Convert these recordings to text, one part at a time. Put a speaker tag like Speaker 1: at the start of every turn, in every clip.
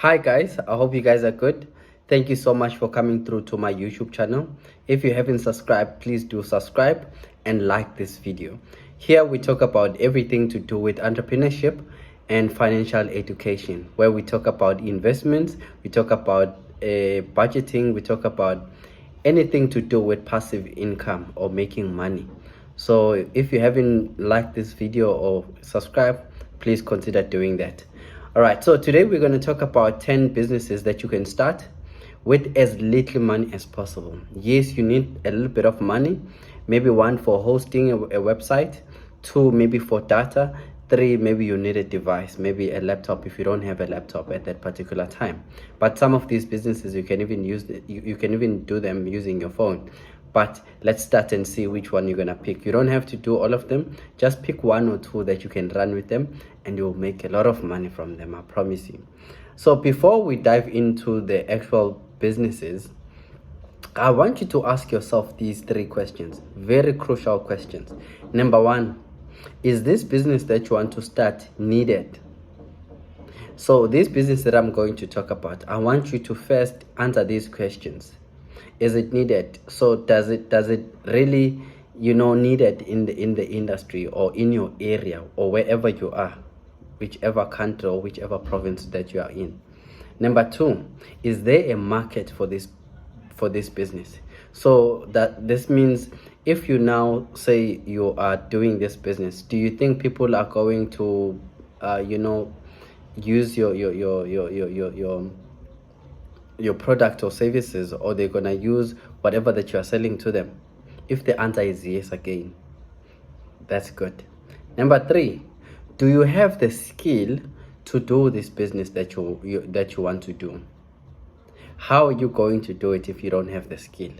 Speaker 1: Hi guys, I hope you guys are good. Thank you so much for coming through to my YouTube channel. If you haven't subscribed, please do subscribe and like this video. Here we talk about everything to do with entrepreneurship and financial education, where we talk about investments, we talk about budgeting, we talk about anything to do with passive income or making money. So if you haven't liked this video or subscribed, please consider doing that. All right, so today we're going to talk about 10 businesses that you can start with as little money as possible. Yes, you need a little bit of money, maybe one for hosting a website, two maybe for data, three maybe you need a device, maybe a laptop if you don't have a laptop at that particular time. But some of these businesses you can even use you can even do them using your phone. But let's start and see which one you're gonna pick. You don't have to do all of them, just pick one or two that you can run with them and you'll make a lot of money from them, I promise you. So before we dive into the actual businesses, I want you to ask yourself these three questions, very crucial questions. Number one, is this business that you want to start needed? So this business that I'm going to talk about, I want you to first answer these questions. Is it needed? So does it really needed in the industry or in your area or wherever you are, whichever country or whichever province that you are in? Number two, is there a market for this business? So that this means if you now say you are doing this business, do you think people are going to use your product or services, or they're gonna use whatever that you are selling to them? If the answer is yes, again, that's good. Number three, do you have the skill to do this business that you want to do? How are you going to do it if you don't have the skill?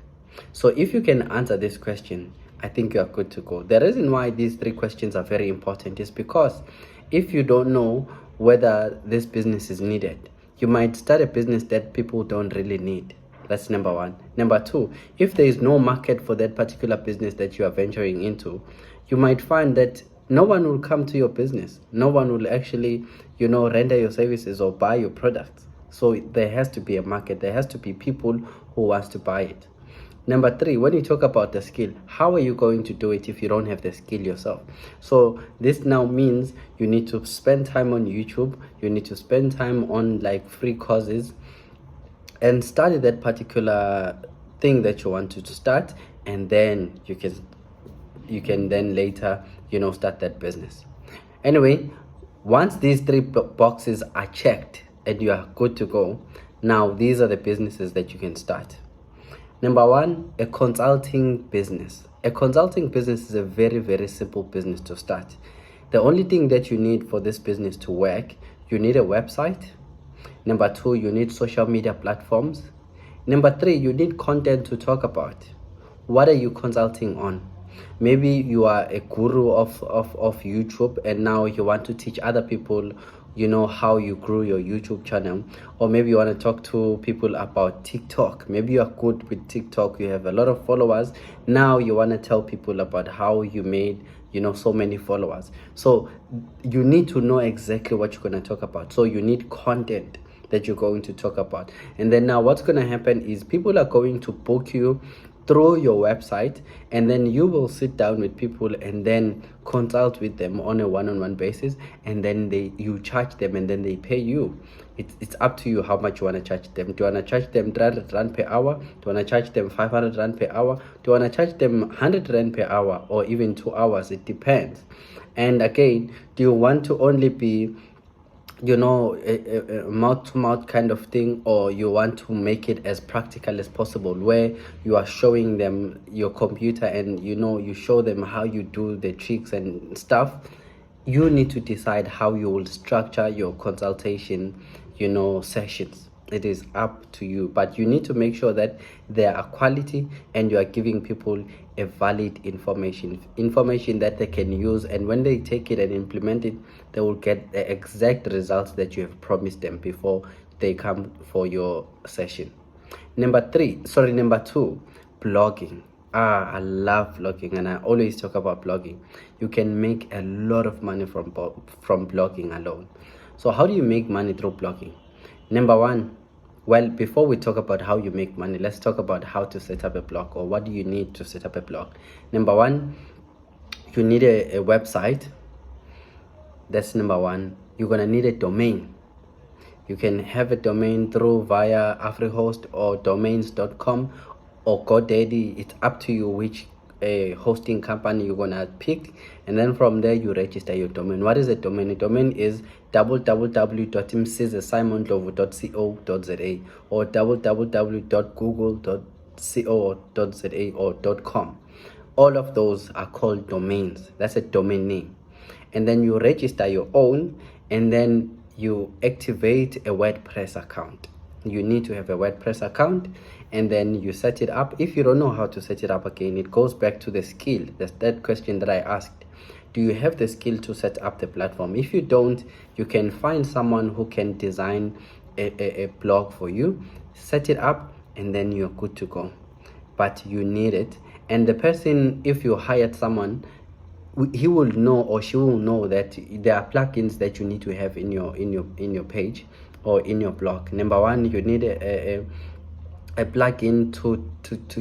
Speaker 1: So if you can answer this question, I think you are good to go. The reason why these three questions are very important is because if you don't know whether this business is needed, you might start a business that people don't really need. That's number one. Number two, if there is no market for that particular business that you are venturing into, you might find that no one will come to your business. No one will actually, render your services or buy your products. So there has to be a market. There has to be people who wants to buy it. Number three, when you talk about the skill, how are you going to do it if you don't have the skill yourself? So this now means you need to spend time on YouTube. You need to spend time on like free courses and study that particular thing that you want to start, and then you can then later start that business. Anyway, once these three boxes are checked and you are good to go, now these are the businesses that you can start. Number one, a consulting business. A consulting business is a very, very simple business to start. The only thing that you need for this business to work, you need a website. Number two, you need social media platforms. Number three, you need content to talk about. What are you consulting on? Maybe you are a guru of YouTube and now you want to teach other people how you grew your YouTube channel. Or maybe you want to talk to people about TikTok. Maybe you are good with TikTok, you have a lot of followers. Now you want to tell people about how you made so many followers. So you need to know exactly what you're going to talk about. So you need content that you're going to talk about. And then now what's going to happen is people are going to book you through your website, and then you will sit down with people and then consult with them on a one-on-one basis, and then you charge them and then they pay you. It's up to you how much you want to charge them. Do you want to charge them 300 rand per hour? Do you want to charge them 500 rand per hour? Do you want to charge them 100 rand per hour, or even 2 hours? It depends. And again, do you want to only be a mouth-to-mouth kind of thing, or you want to make it as practical as possible, where you are showing them your computer and you show them how you do the tricks and stuff? You need to decide how you will structure your consultation sessions. It is up to you, but you need to make sure that there are quality and you are giving people a valid information that they can use, and when they take it and implement it, they will get the exact results that you have promised them before they come for your session. Number two, blogging. I love blogging and I always talk about blogging. You can make a lot of money from blogging alone. So how do you make money through blogging? Number one, well, before we talk about how you make money, let's talk about how to set up a blog, or what do you need to set up a blog. Number one, you need a website. That's number one. You're gonna need a domain. You can have a domain through via AfriHost or domains.com or GoDaddy. It's up to you which hosting company you're gonna pick, and then from there you register your domain. What is a domain? A domain is www.msizesimonlovu.co.za or www.google.co.za or .com. All of those are called domains. That's a domain name. And then you register your own, and then you activate a WordPress account. You need to have a WordPress account, and then you set it up. If you don't know how to set it up, again, it goes back to the skill. That's that question that I asked. Do you have the skill to set up the platform? If you don't, you can find someone who can design a blog for you, set it up, and then you're good to go. But you need it. And the person, if you hired someone, he will know, or she will know, that there are plugins that you need to have in your page or in your blog. Number one, you need a plugin to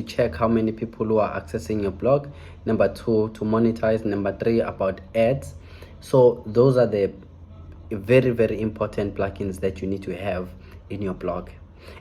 Speaker 1: check how many people who are accessing your blog. Number two, to monetize. Number three, about ads. So those are the very, very important plugins that you need to have in your blog.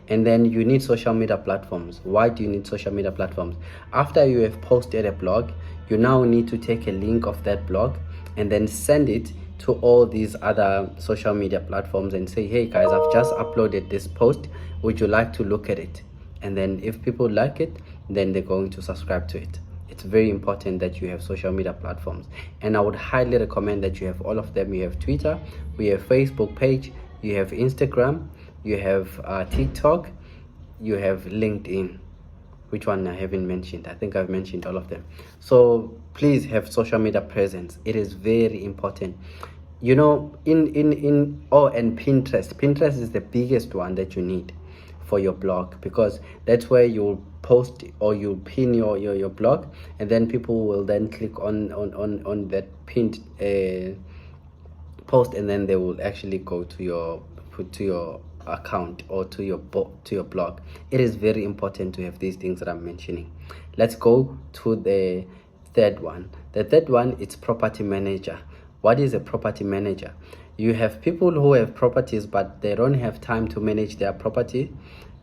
Speaker 1: And then you need social media platforms. Why do you need social media platforms? After you have posted a blog, you now need to take a link of that blog and then send it to all these other social media platforms and say, hey guys, I've just uploaded this post, would you like to look at it? And then if people like it, then they're going to subscribe to it. It's very important that you have social media platforms, and I would highly recommend that you have all of them. You have Twitter, we have Facebook page, you have Instagram, you have TikTok, you have LinkedIn. Which one I haven't mentioned? I think I've mentioned all of them. So please have social media presence. It is very important. You know, and Pinterest. Pinterest is the biggest one that you need for your blog, because that's where you'll post or you'll pin your blog, and then people will then click on that pinned post, and then they will actually go to your account or to your blog. It is very important to have these things that I'm mentioning. Let's go to the third one. The third one is property manager. What is a property manager? You have people who have properties, but they don't have time to manage their property.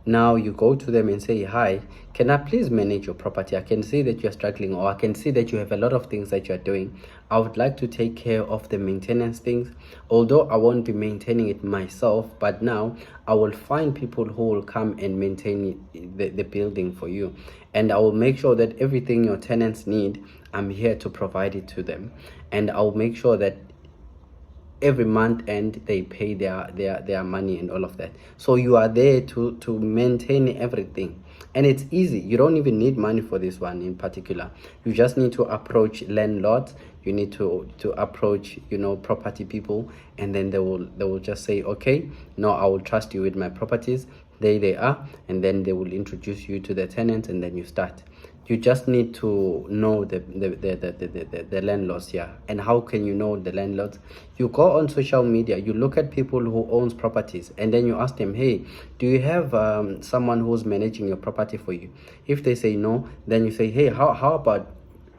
Speaker 1: Now you go to them and say, hi, can I please manage your property? I can see that you're struggling, or I can see that you have a lot of things that you're doing. I would like to take care of the maintenance things, although I won't be maintaining it myself, but now I will find people who will come and maintain the building for you, and I will make sure that everything your tenants need, I'm here to provide it to them, and I will make sure that every month end they pay their money and all of that. So you are there to maintain everything, and it's easy. You don't even need money for this one in particular. You just need to approach landlords. You need to approach, you know, property people, and then they will just say, okay, no, I will trust you with my properties. There they are, and then they will introduce you to the tenants, and then you start. You just need to know the landlords here. And how can you know the landlords? You go on social media, you look at people who owns properties, and then you ask them, hey, do you have someone who's managing your property for you? If they say no, then you say, hey, how about,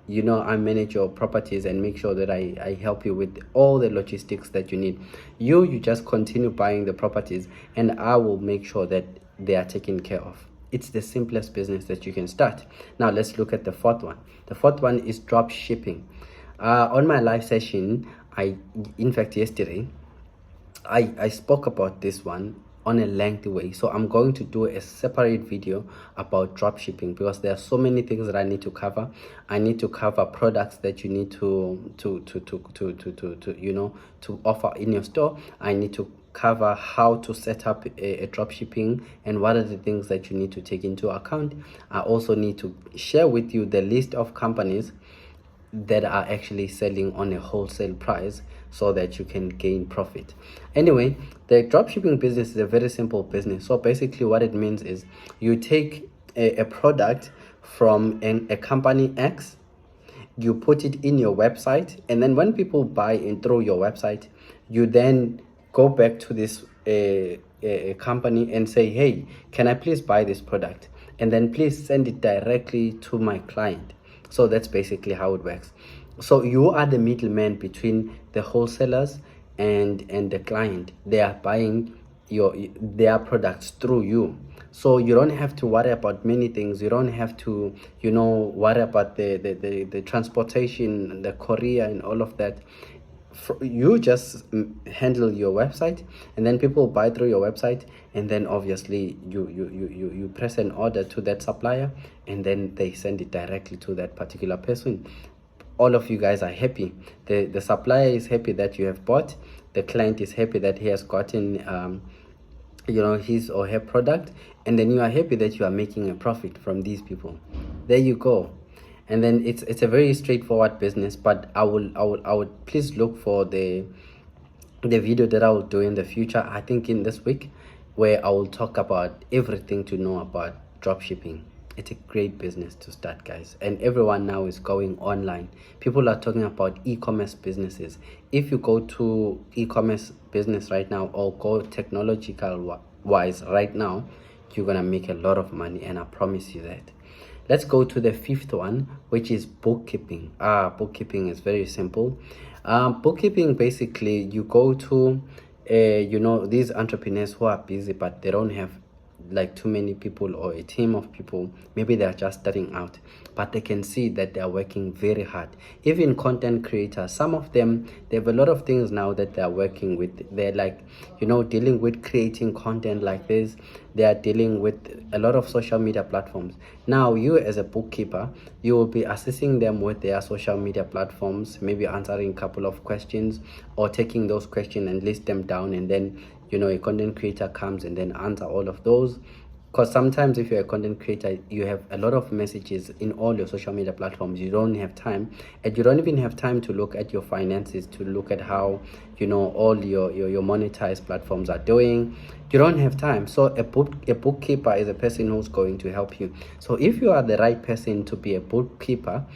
Speaker 1: you know, I manage your properties and make sure that I help you with all the logistics that you need. You just continue buying the properties, and I will make sure that they are taken care of. It's the simplest business that you can start. Now let's look at the fourth one. The fourth one is drop shipping. On my live session, in fact yesterday, I spoke about this one on a lengthy way. So I'm going to do a separate video about drop shipping, because there are so many things that I need to cover. I need to cover products that you need to you know, to offer in your store. I need to cover how to set up a drop shipping and what are the things that you need to take into account. I also need to share with you the list of companies that are actually selling on a wholesale price, so that you can gain profit. Anyway, the dropshipping business is a very simple business. So basically what it means is you take a product from a company X, you put it in your website, and then when people buy in through your website, you then go back to this a company and say, hey, can I please buy this product, and then please send it directly to my client. So that's basically how it works. So you are the middleman between the wholesalers and the client. They are buying their products through you, so you don't have to worry about many things. You don't have to worry about the transportation, the courier, and all of that. You just handle your website, and then people buy through your website, and then obviously you press an order to that supplier, and then they send it directly to that particular person. All of you guys are happy. The supplier is happy that you have bought. The client is happy that he has gotten his or her product, and then you are happy that you are making a profit from these people. There you go. And then it's a very straightforward business. But I would please look for the video that I will do in the future, I think in this week, where I will talk about everything to know about dropshipping. It's a great business to start, guys, and everyone now is going online. People are talking about e-commerce businesses. If you go to e-commerce business right now, or go technological wise right now, you're gonna make a lot of money, and I promise you that. Let's go to the fifth one, which is bookkeeping. Bookkeeping is very simple. Bookkeeping, basically, you go to these entrepreneurs who are busy, but they don't have like too many people or a team of people. Maybe they're just starting out, but they can see that they're working very hard. Even content creators, some of them, they have a lot of things now that they're working with. They're like dealing with creating content like this. They are dealing with a lot of social media platforms. Now you, as a bookkeeper, you will be assisting them with their social media platforms, maybe answering a couple of questions, or taking those questions and list them down, and then a content creator comes and then answer all of those. Because sometimes if you're a content creator, you have a lot of messages in all your social media platforms. You don't have time, and you don't even have time to look at your finances, to look at how all your monetized platforms are doing. You don't have time. So a bookkeeper is a person who's going to help you. So if you are the right person to be a bookkeeper,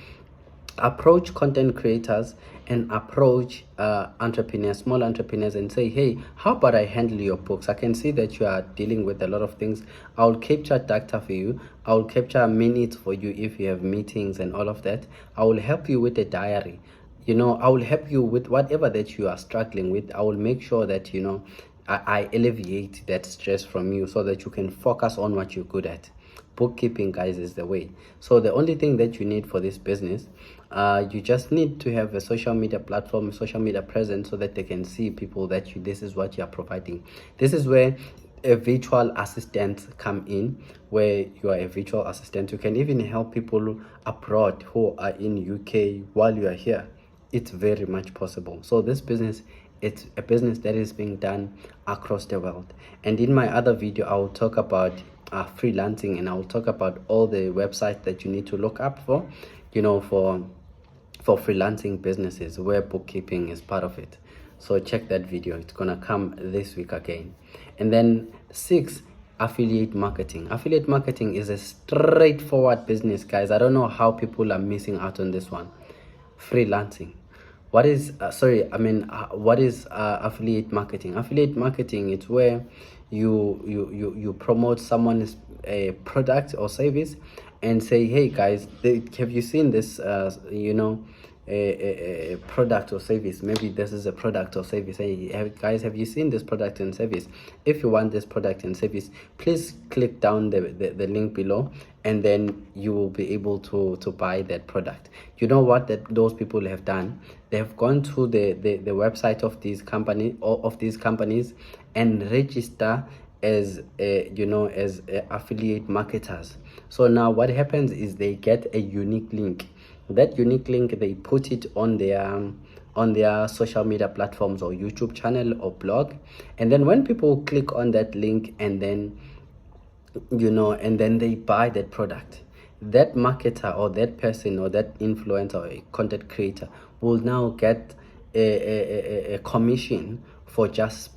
Speaker 1: approach content creators and approach entrepreneurs, small entrepreneurs, and say, hey, how about I handle your books? I can see that you are dealing with a lot of things. I'll capture data for you. I'll capture minutes for you if you have meetings and all of that. I will help you with a diary. I will help you with whatever that you are struggling with. I will make sure that I alleviate that stress from you, so that you can focus on what you're good at. Bookkeeping, guys, is the way. So the only thing that you need for this business, you just need to have a social media platform, social media presence, so that they can see people that this is what you are providing. This is where a virtual assistant come in, where you are a virtual assistant. You can even help people abroad who are in UK while you are here. It's very much possible. So this business, it's a business that is being done across the world. And in my other video, I will talk about freelancing, and I will talk about all the websites that you need to look up for freelancing businesses, where bookkeeping is part of it. So check that video. It's gonna come this week again. And then 6, affiliate marketing. Affiliate marketing is a straightforward business, guys. I don't know how people are missing out on this one. Freelancing. What is affiliate marketing? Affiliate marketing, it's where you promote someone's a product or service, and say, hey guys, have you seen this a product or service? Maybe this is a product or service. Hey guys, have you seen this product and service? If you want this product and service, please click down the link below, and then you will be able to buy that product. You know what those people have done? They have gone to the website of these companies and register as affiliate marketers. So now what happens is they get a unique link. That unique link, they put it on their social media platforms or YouTube channel or blog, and then when people click on that link, and then they buy that product, that marketer or that person or that influencer or a content creator will now get a commission for just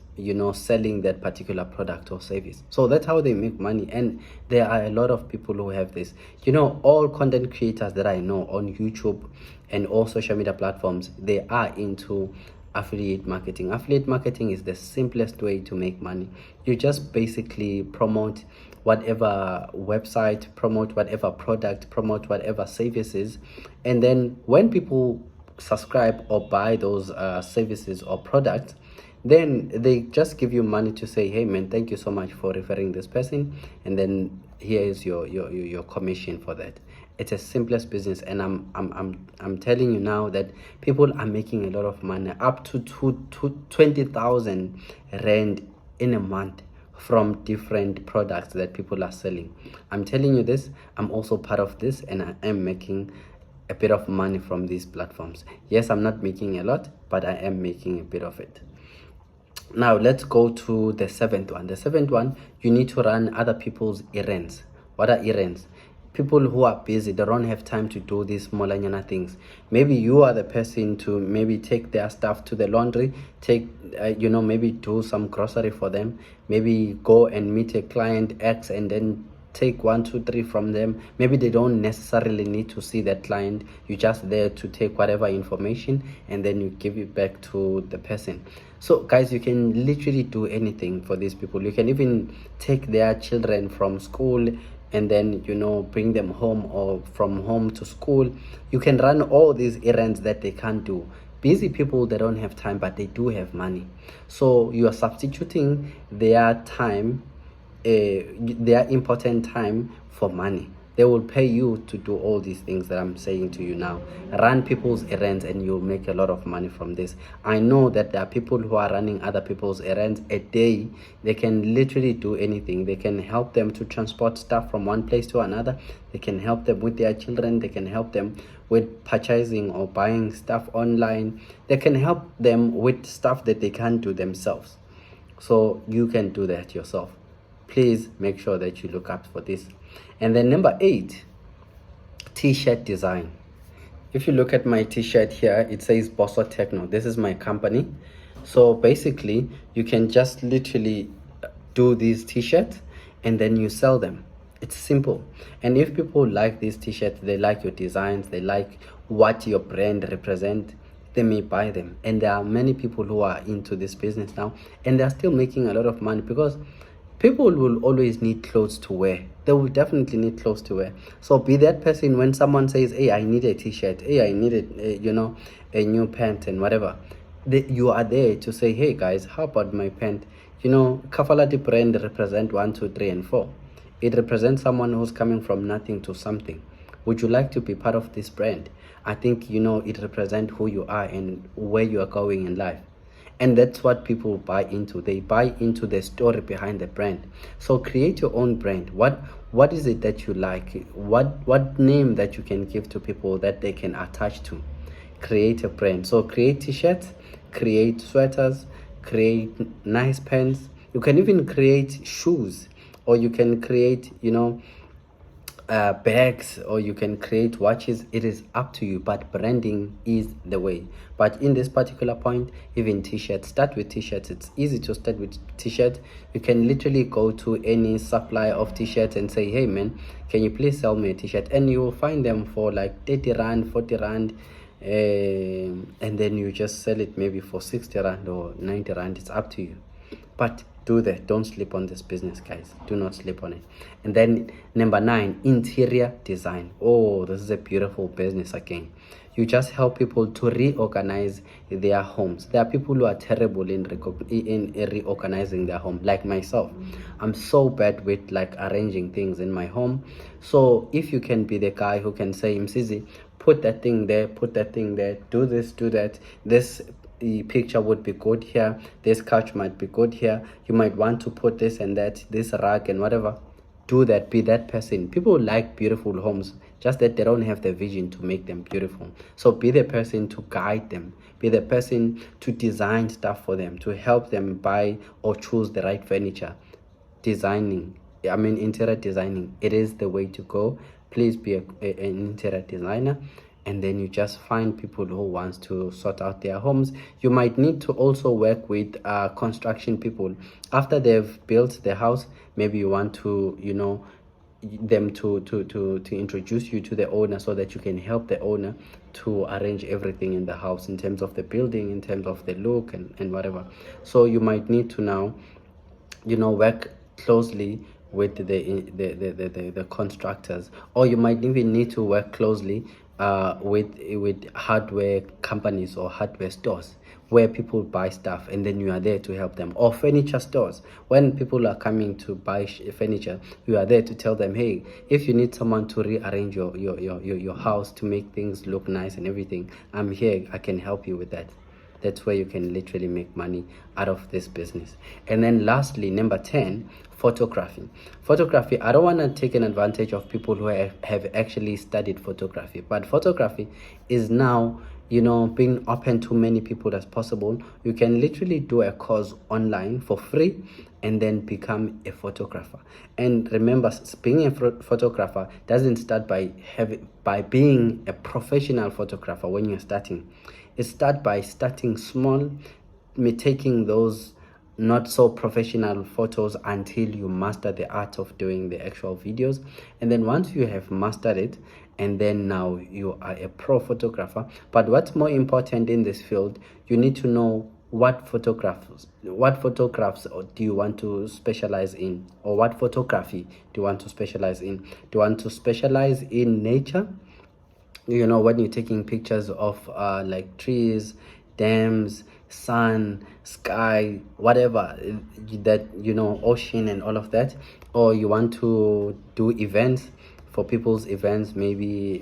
Speaker 1: selling that particular product or service. So that's how they make money. And there are a lot of people who have this. All content creators that I know on YouTube and all social media platforms, they are into affiliate marketing. Affiliate marketing is the simplest way to make money. You just basically promote whatever website, promote whatever product, promote whatever services, and then when people subscribe or buy those services or products, then they just give you money to say, hey man, thank you so much for referring this person, and then here is your commission for that. It's a simplest business, and I'm telling you now that people are making a lot of money, up to 20,000 rand in a month from different products that people are selling. I'm telling you this, I'm also part of this, and I am making a bit of money from these platforms. Yes, I'm not making a lot, but I am making a bit of it. Now let's go to the seventh one. The seventh one, you need to run other people's errands. What are errands? People who are busy, they don't have time to do these smallanyana things. Maybe you are the person to maybe take their stuff to the laundry, take maybe do some grocery for them, maybe go and meet a client X and then take 1 2 3 from them. Maybe they don't necessarily need to see that client. You're just there to take whatever information and then you give it back to the person. So guys, you can literally do anything for these people. You can even take their children from school and then bring them home, or from home to school. You can run all these errands that they can't do. Busy people, they don't have time, but they do have money. So you are substituting their time, their important time, for money. They will pay you to do all these things that I'm saying to you now. Run people's errands and you'll make a lot of money from this. I know that there are people who are running other people's errands a day. They can literally do anything. They can help them to transport stuff from one place to another. They can help them with their children. They can help them with purchasing or buying stuff online. They can help them with stuff that they can't do themselves. So you can do that yourself. Please make sure that you look up for this. And then number 8, t-shirt design. If you look at my t-shirt here, it says BossoTechno. This is my company. So basically, you can just literally do these t-shirts and then you sell them. It's simple. And if people like these t-shirts, they like your designs, they like what your brand represents, they may buy them. And there are many people who are into this business now, and they're still making a lot of money, because people will always need clothes to wear. They will definitely need clothes to wear. So be that person when someone says, hey, I need a t-shirt, hey, I need a new pant and whatever. You are there to say, hey guys, how about my pant? Kafalati brand represent 1 2 3 and 4. It represents someone who's coming from nothing to something. Would you like to be part of this brand? I think it represents who you are and where you are going in life. And that's what people buy into. They buy into the story behind the brand. So create your own brand. What is it that you like? What name that you can give to people that they can attach to? Create a brand. So create t-shirts, create sweaters, create nice pants. You can even create shoes, or you can create bags, or you can create watches. It is up to you, but branding is the way. But in this particular point, even t-shirts, start with t-shirts. It's easy to start with t-shirts. You can literally go to any supplier of t-shirts and say, hey man, can you please sell me a t-shirt? And you will find them for like 30 rand, 40 rand, and then you just sell it maybe for 60 rand or 90 rand. It's up to you, but do that. Don't sleep on this business, guys. Do not sleep on it. And then number 9, interior design. Oh, this is a beautiful business again. You just help people to reorganize their homes. There are people who are terrible in reorganizing their home, like myself. I'm so bad with like arranging things in my home. So if you can be the guy who can say, Msizi, put that thing there, put that thing there, do this, do that, this picture would be good here, this couch might be good here, you might want to put this and that, this rug and whatever. Do that. Be that person. People like beautiful homes, just that they don't have the vision to make them beautiful. So be the person to guide them. Be the person to design stuff for them, to help them buy or choose the right furniture. Interior designing, it is the way to go. Please be an interior designer. And then you just find people who wants to sort out their homes. You might need to also work with construction people. After they've built the house, maybe you want to them to introduce you to the owner, so that you can help the owner to arrange everything in the house, in terms of the building, in terms of the look, and whatever. So you might need to now, work closely with the constructors, or you might even need to work closely with hardware companies or hardware stores, where people buy stuff, and then you are there to help them, or furniture stores. When people are coming to buy furniture, you are there to tell them, hey, if you need someone to rearrange your house to make things look nice and everything, I'm here, I can help you with that. That's where you can literally make money out of this business. And then lastly, number 10, photography. Photography, I don't want to take an advantage of people who have actually studied photography, but photography is now, being open to many people as possible. You can literally do a course online for free and then become a photographer. And remember, being a photographer doesn't start by being a professional photographer when you're starting. It starts by starting small, taking those not so professional photos until you master the art of doing the actual videos. And then once you have mastered it, and then now you are a pro photographer. But what's more important in this field, you need to know what photographs do you want to specialize in, or what photography do you want to specialize in. Do you want to specialize in nature? When you're taking pictures of like trees, dams, sun, sky, whatever, that, ocean and all of that. Or you want to do events, for people's events, maybe,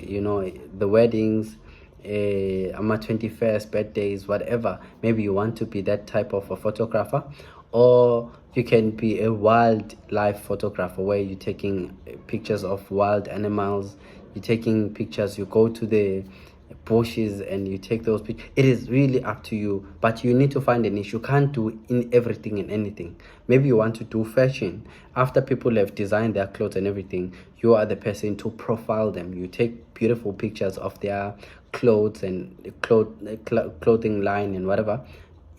Speaker 1: the weddings, my 21st birthdays, whatever. Maybe you want to be that type of a photographer. Or you can be a wildlife photographer, where you're taking pictures of wild animals. You're taking pictures, you go to the bushes and you take those pictures. It is really up to you, but you need to find a niche. You can't do in everything and anything. Maybe you want to do fashion. After people have designed their clothes and everything, you are the person to profile them. You take beautiful pictures of their clothes and clothing line and whatever.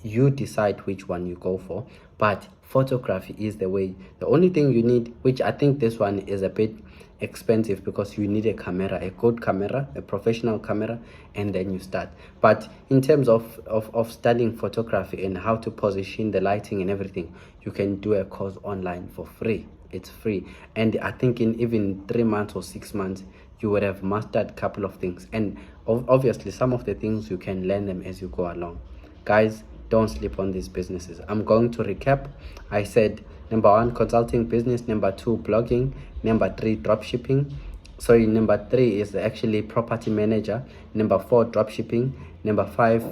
Speaker 1: You decide which one you go for, but photography is the way. The only thing you need, which I think this one is a bit expensive, because you need a camera, a good camera, a professional camera, and then you start. But in terms of studying photography and how to position the lighting and everything, you can do a course online for free. It's free, and I think in even 3 months or 6 months, you would have mastered a couple of things. And obviously some of the things you can learn them as you go along. Guys, don't sleep on these businesses. I'm going to recap. I said, number 1, consulting business. Number 2, blogging. Number 3, dropshipping. Sorry, number 3 is actually property manager. Number 4, dropshipping. Number 5,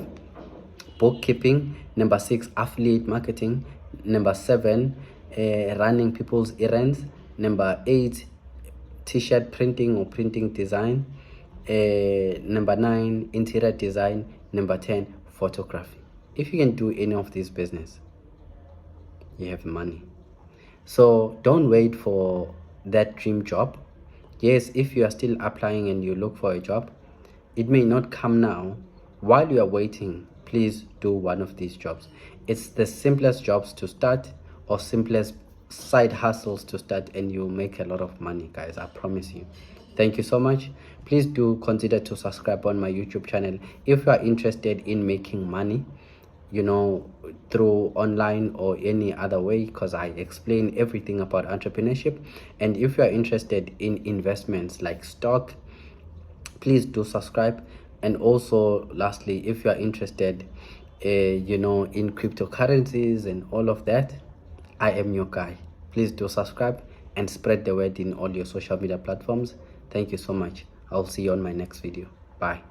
Speaker 1: bookkeeping. Number 6, affiliate marketing. Number 7, running people's errands. Number 8, t-shirt printing or printing design. Number 9, interior design. Number 10, photography. If you can do any of these business, you have money. So don't wait for that dream job. Yes, if you are still applying and you look for a job, it may not come now. While you are waiting, please do one of these jobs. It's the simplest jobs to start, or simplest side hustles to start, and you'll make a lot of money, guys. I promise you. Thank you so much. Please do consider to subscribe on my YouTube channel if you are interested in making money, through online or any other way, because I explain everything about entrepreneurship. And if you are interested in investments like stock, please do subscribe. And also lastly, if you are interested in cryptocurrencies and all of that, I am your guy. Please do subscribe and spread the word in all your social media platforms. Thank you so much. I'll see you on my next video. Bye.